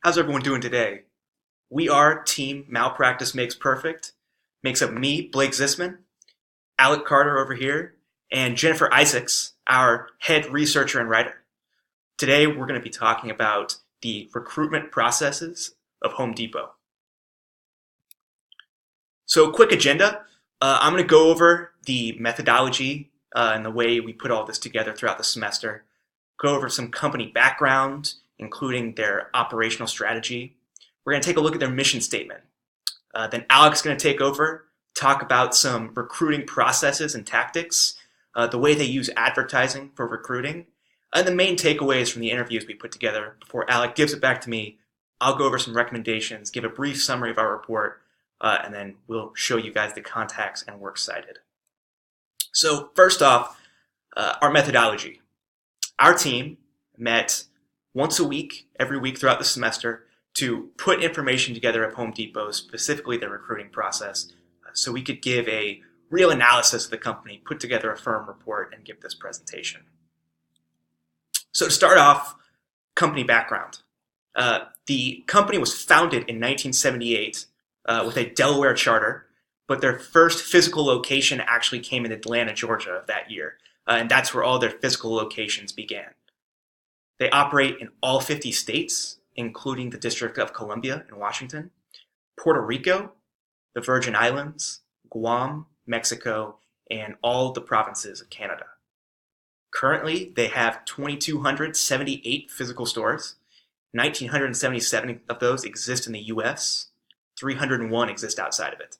How's everyone doing today? We are Team Malpractice Makes Perfect. Makes up me, Blake Zissman, Alec Carter over here, and Jennifer Isaacs, our head researcher and writer. Today we're going to be talking about the recruitment processes of Home Depot. So, quick agenda. I'm going to go over the methodology and the way we put all this together throughout the semester. Go over some company background, including their operational strategy. We're going to take a look at their mission statement. Then Alec's going to take over, talk about some recruiting processes and tactics, the way they use advertising for recruiting, and the main takeaways from the interviews we put together. Before Alec gives it back to me, I'll go over some recommendations, give a brief summary of our report, and then we'll show you guys the contacts and works cited. So first off, our methodology. Our team met once a week, every week throughout the semester, to put information together at Home Depot, specifically the recruiting process, so we could give a real analysis of the company, put together a firm report, and give this presentation. So to start off, company background. The company was founded in 1978 with a Delaware charter, but their first physical location actually came in Atlanta, Georgia of that year, and that's where all their physical locations began. They operate in all 50 states, including the District of Columbia in Washington, Puerto Rico, the Virgin Islands, Guam, Mexico, and all the provinces of Canada. Currently, they have 2,278 physical stores. 1,977 of those exist in the US. 301 exist outside of it.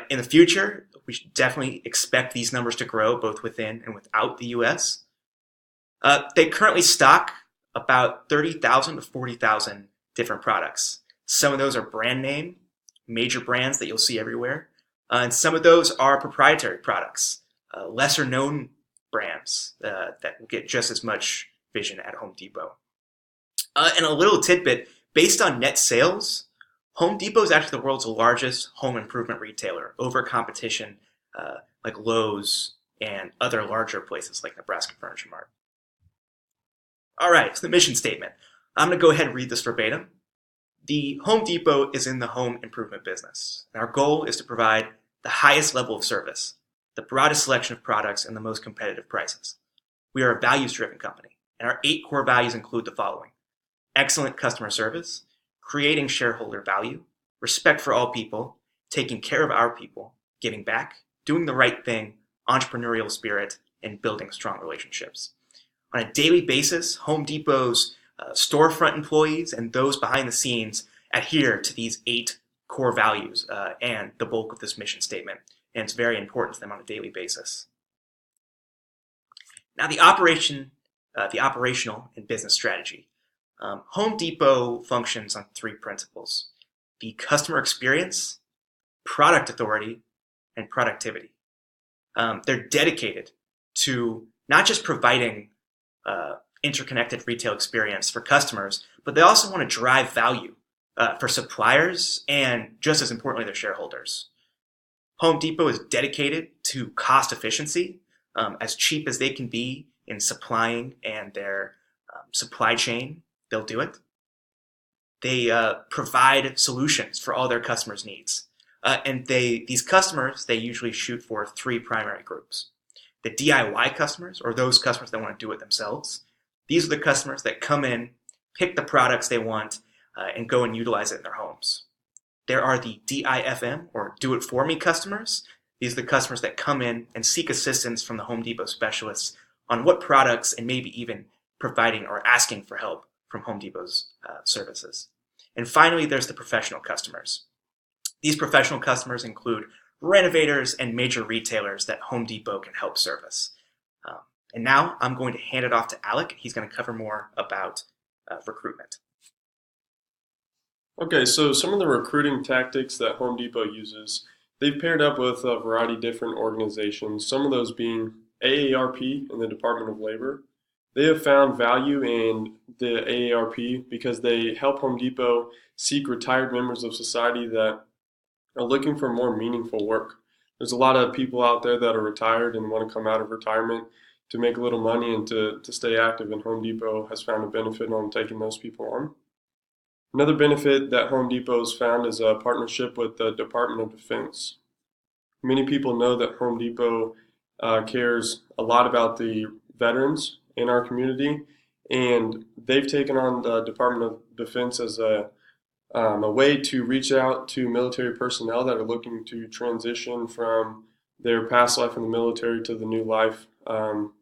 In the future, we should definitely expect these numbers to grow both within and without the US. They currently stock about 30,000 to 40,000 different products. Some of those are brand name, major brands that you'll see everywhere, and some of those are proprietary products, lesser known brands that will get just as much vision at Home Depot. And a little tidbit, based on net sales, Home Depot is actually the world's largest home improvement retailer over competition like Lowe's and other larger places like Nebraska Furniture Mart. All right, so the mission statement. I'm going to go ahead and read this verbatim. The Home Depot is in the home improvement business, and our goal is to provide the highest level of service, the broadest selection of products, and the most competitive prices. We are a values-driven company, and our 8 core values include the following: excellent customer service, creating shareholder value, respect for all people, taking care of our people, giving back, doing the right thing, entrepreneurial spirit, and building strong relationships. On a daily basis, Home Depot's storefront employees and those behind the scenes adhere to these 8 core values and the bulk of this mission statement, and it's very important to them on a daily basis. Now, the operational and business strategy. Home Depot functions on 3 principles: the customer experience, product authority, and productivity. They're dedicated to not just providing interconnected retail experience for customers, but they also want to drive value for suppliers and, just as importantly, their shareholders. Home Depot is dedicated to cost efficiency, as cheap as they can be in supplying and their supply chain. They'll do it. They provide solutions for all their customers' needs. And these customers, they usually shoot for 3 primary groups. The DIY customers, or those customers that want to do it themselves. These are the customers that come in, pick the products they want, and go and utilize it in their homes. There are the DIFM, or do-it-for-me customers. These are the customers that come in and seek assistance from the Home Depot specialists on what products, and maybe even providing or asking for help from Home Depot's services. And finally, there's the professional customers. These professional customers include renovators and major retailers that Home Depot can help service. And now I'm going to hand it off to Alec. He's going to cover more about recruitment. Okay, so some of the recruiting tactics that Home Depot uses, they've paired up with a variety of different organizations, some of those being AARP in the Department of Labor. They have found value in the AARP because they help Home Depot seek retired members of society that are looking for more meaningful work. There's a lot of people out there that are retired and want to come out of retirement to make a little money and to stay active, and Home Depot has found a benefit on taking those people on. Another benefit that Home Depot has found is a partnership with the Department of Defense. Many people know that Home Depot cares a lot about the veterans in our community, and they've taken on the Department of Defense as a way to reach out to military personnel that are looking to transition from their past life in the military to the new life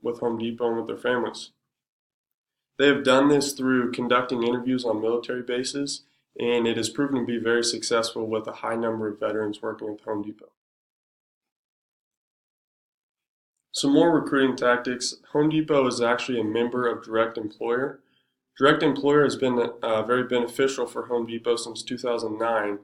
with Home Depot and with their families. They have done this through conducting interviews on military bases, and it has proven to be very successful with a high number of veterans working with Home Depot. Some more recruiting tactics. Home Depot is actually a member of Direct Employer. Direct Employer has been very beneficial for Home Depot since 2009.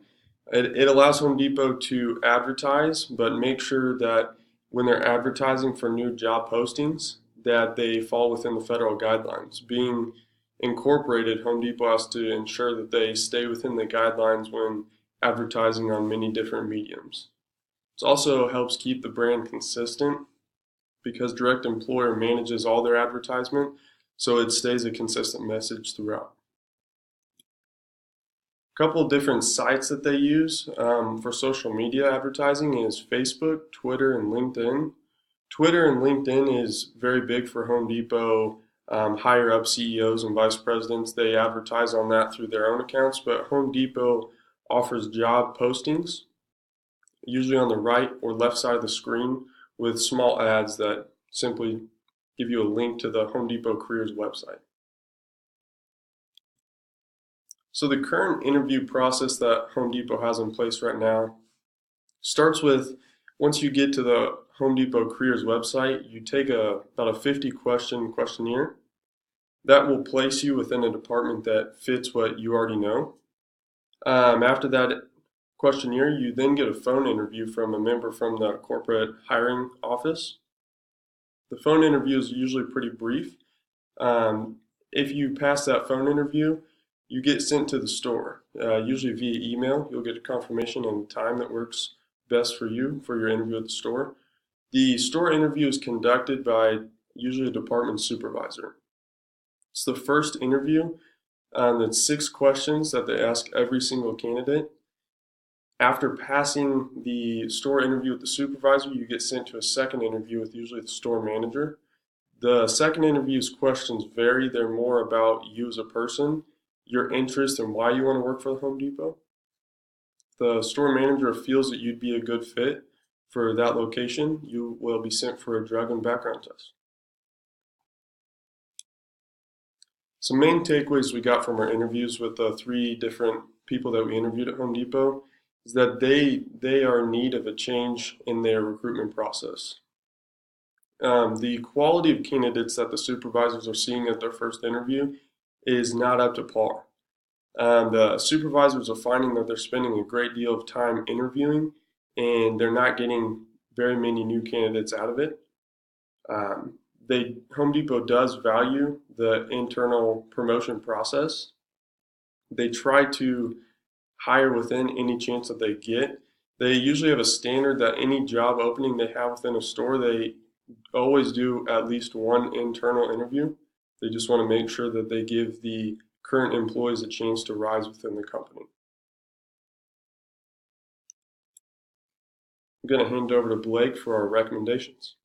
It allows Home Depot to advertise, but make sure that when they're advertising for new job postings, that they fall within the federal guidelines. Being incorporated, Home Depot has to ensure that they stay within the guidelines when advertising on many different mediums. It also helps keep the brand consistent because Direct Employer manages all their advertisement, so it stays a consistent message throughout. A couple of different sites that they use for social media advertising is Facebook, Twitter, and LinkedIn. Twitter and LinkedIn is very big for Home Depot higher up CEOs and vice presidents. They advertise on that through their own accounts, but Home Depot offers job postings, usually on the right or left side of the screen, with small ads that simply give you a link to the Home Depot Careers website. So the current interview process that Home Depot has in place right now starts with, once you get to the Home Depot Careers website, you take about a 50-question questionnaire. That will place you within a department that fits what you already know. After that questionnaire, you then get a phone interview from a member from the corporate hiring office. The phone interview is usually pretty brief. If you pass that phone interview, you get sent to the store, usually via email. You'll get a confirmation and time that works best for you for your interview at the store. The store interview is conducted by usually a department supervisor. It's the first interview. That's 6 questions that they ask every single candidate. After passing the store interview with the supervisor, you get sent to a second interview with usually the store manager. The second interview's questions vary. They're more about you as a person, your interest, and why you want to work for the Home Depot. The store manager feels that you'd be a good fit for that location, you will be sent for a drug and background test. Some main takeaways we got from our interviews with the 3 different people that we interviewed at Home Depot is that they are in need of a change in their recruitment process. The quality of candidates that the supervisors are seeing at their first interview is not up to par. The supervisors are finding that they're spending a great deal of time interviewing and they're not getting very many new candidates out of it. Home Depot does value the internal promotion process. They try to hire within any chance that they get. They usually have a standard that any job opening they have within a store, they always do at least one internal interview. They just want to make sure that they give the current employees a chance to rise within the company. I'm going to hand over to Blake for our recommendations.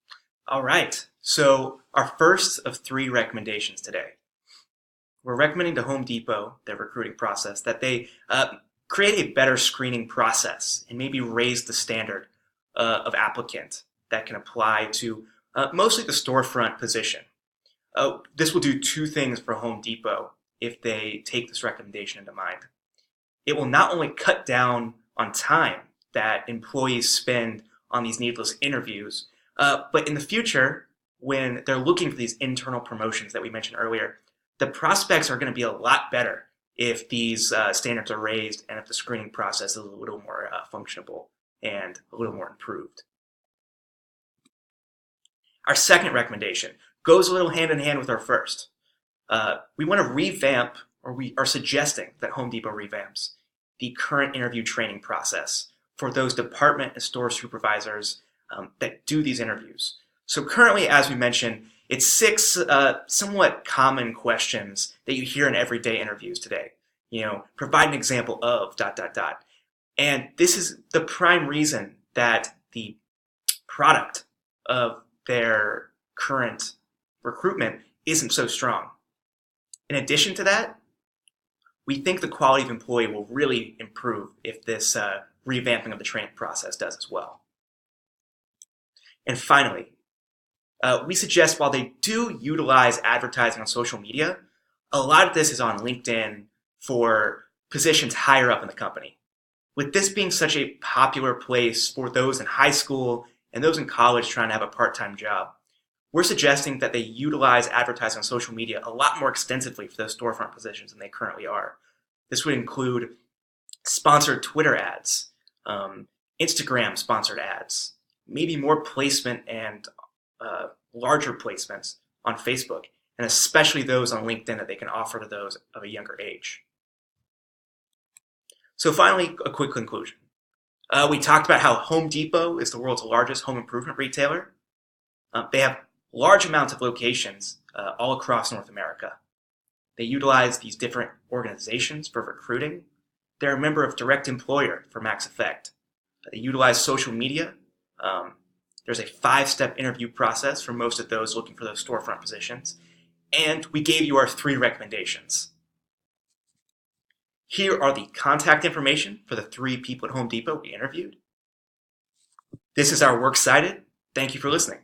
All right. So our first of 3 recommendations today. We're recommending to Home Depot, their recruiting process, that they create a better screening process and maybe raise the standard of applicant that can apply to mostly the storefront position. This will do 2 things for Home Depot if they take this recommendation into mind. It will not only cut down on time that employees spend on these needless interviews, but in the future, when they're looking for these internal promotions that we mentioned earlier, the prospects are going to be a lot better if these standards are raised and if the screening process is a little more functionable and a little more improved. Our second recommendation goes a little hand in hand with our first. We want to revamp, or we are suggesting that Home Depot revamps the current interview training process for those department and store supervisors that do these interviews. So currently, as we mentioned, it's 6 somewhat common questions that you hear in everyday interviews today. provide an example of ... And this is the prime reason that the product of their current recruitment isn't so strong. In addition to that, we think the quality of employee will really improve if this revamping of the training process does as well. And finally, we suggest while they do utilize advertising on social media, a lot of this is on LinkedIn for positions higher up in the company. With this being such a popular place for those in high school and those in college trying to have a part-time job, we're suggesting that they utilize advertising on social media a lot more extensively for those storefront positions than they currently are. This would include sponsored Twitter ads, Instagram sponsored ads, maybe more placement and larger placements on Facebook, and especially those on LinkedIn that they can offer to those of a younger age. So finally, a quick conclusion. We talked about how Home Depot is the world's largest home improvement retailer. They have large amounts of locations all across North America. They utilize these different organizations for recruiting. They're a member of Direct Employer for Max Effect. They utilize social media. There's a 5-step interview process for most of those looking for those storefront positions. And we gave you our 3 recommendations. Here are the contact information for the 3 people at Home Depot we interviewed. This is our Works Cited. Thank you for listening.